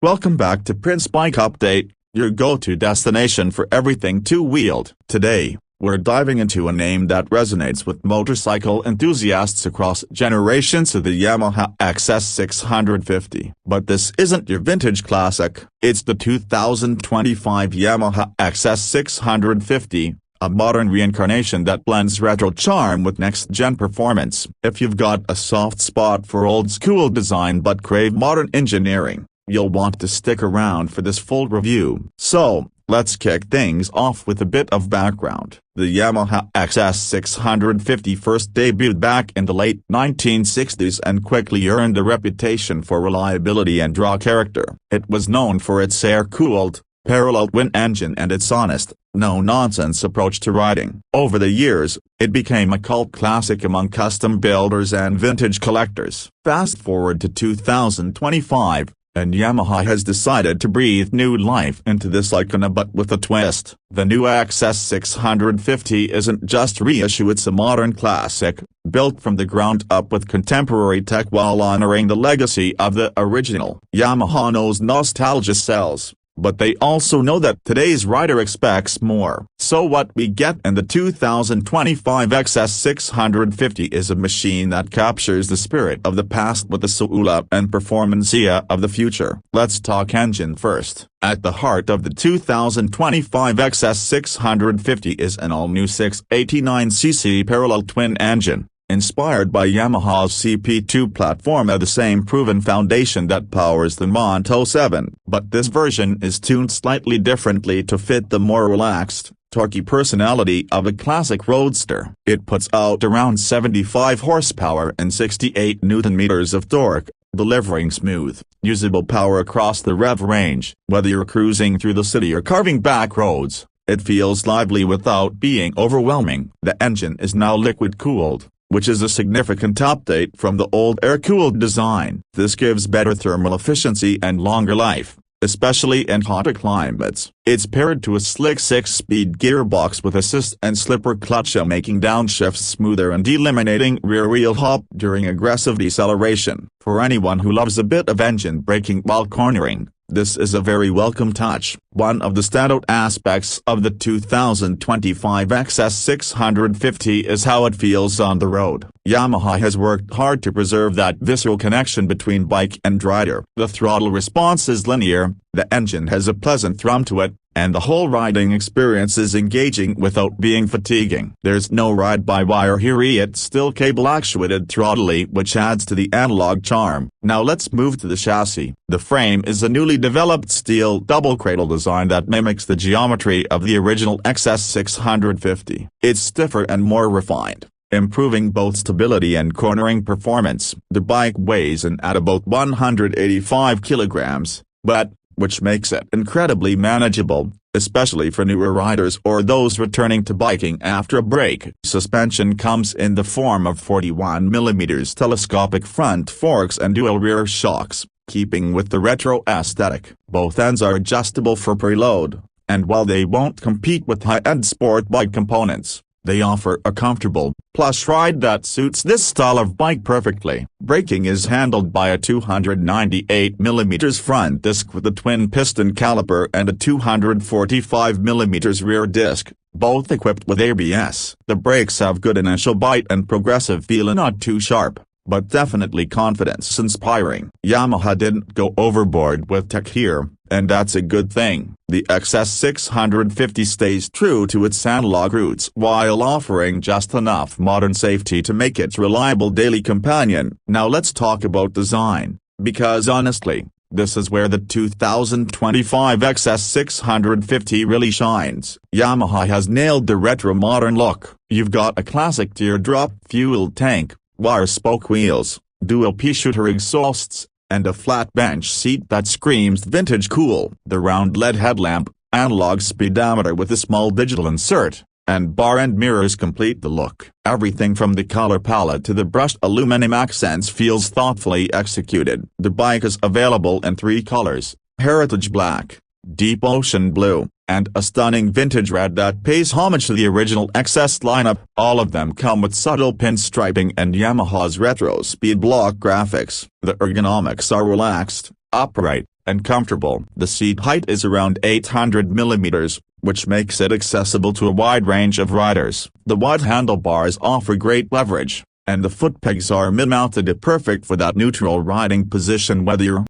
Welcome back to Prince Bike Update, your go-to destination for everything two-wheeled. Today, we're diving into a name that resonates with motorcycle enthusiasts across generations of the Yamaha XS650. But this isn't your vintage classic, it's the 2025 Yamaha XS650. A modern reincarnation that blends retro charm with next-gen performance. If you've got a soft spot for old-school design but crave modern engineering, you'll want to stick around for this full review. So, let's kick things off with a bit of background. The Yamaha XS650 first debuted back in the late 1960s and quickly earned a reputation for reliability and raw character. It was known for its air-cooled, parallel twin engine and its honest, no-nonsense approach to riding. Over the years, it became a cult classic among custom builders and vintage collectors. Fast forward to 2025, and Yamaha has decided to breathe new life into this icon, but with a twist. The new XS650 isn't just reissue, it's a modern classic, built from the ground up with contemporary tech while honoring the legacy of the original. Yamaha knows nostalgia sells, but they also know that today's rider expects more. So what we get in the 2025 XS650 is a machine that captures the spirit of the past with the soul and performancia of the future. Let's talk engine first. At the heart of the 2025 XS650 is an all-new 689cc parallel twin engine, inspired by Yamaha's CP2 platform, the same proven foundation that powers the Moto 7. But this version is tuned slightly differently to fit the more relaxed, torquey personality of a classic roadster. It puts out around 75 horsepower and 68 Nm of torque, delivering smooth, usable power across the rev range. Whether you're cruising through the city or carving back roads, it feels lively without being overwhelming. The engine is now liquid-cooled, which is a significant update from the old air-cooled design. This gives better thermal efficiency and longer life, especially in hotter climates. It's paired to a slick 6-speed gearbox with assist and slipper clutch, making downshifts smoother and eliminating rear-wheel hop during aggressive deceleration. For anyone who loves a bit of engine braking while cornering, this is a very welcome touch. One of the standout aspects of the 2025 XS650 is how it feels on the road. Yamaha has worked hard to preserve that visceral connection between bike and rider. The throttle response is linear, the engine has a pleasant thrum to it, and the whole riding experience is engaging without being fatiguing. There's no ride-by-wire here, it's still cable-actuated throttling, which adds to the analog charm. Now let's move to the chassis. The frame is a newly developed steel double cradle design that mimics the geometry of the original XS650. It's stiffer and more refined, improving both stability and cornering performance. The bike weighs in at about 185 kilograms, which makes it incredibly manageable, especially for newer riders or those returning to biking after a break. Suspension comes in the form of 41mm telescopic front forks and dual rear shocks, keeping with the retro aesthetic. Both ends are adjustable for preload, and while they won't compete with high-end sport bike components, they offer a comfortable, plush ride that suits this style of bike perfectly. Braking is handled by a 298mm front disc with a twin-piston caliper and a 245mm rear disc, both equipped with ABS. The brakes have good initial bite and progressive feel, not too sharp, but definitely confidence-inspiring. Yamaha didn't go overboard with tech here, and that's a good thing. The XS650 stays true to its analog roots while offering just enough modern safety to make it a reliable daily companion. Now let's talk about design, because honestly, this is where the 2025 XS650 really shines. Yamaha has nailed the retro-modern look. You've got a classic teardrop fuel tank, wire-spoke wheels, dual P-shooter exhausts, and a flat bench seat that screams vintage cool. The round LED headlamp, analog speedometer with a small digital insert, and bar end mirrors complete the look. Everything from the color palette to the brushed aluminum accents feels thoughtfully executed. The bike is available in 3 colors: Heritage Black, Deep Ocean Blue, and a stunning vintage red that pays homage to the original XS lineup. All of them come with subtle pinstriping and Yamaha's retro speed block graphics. The ergonomics are relaxed, upright, and comfortable. The seat height is around 800 millimeters, which makes it accessible to a wide range of riders. The wide handlebars offer great leverage, and the foot pegs are mid-mounted, perfect for that neutral riding position whether you're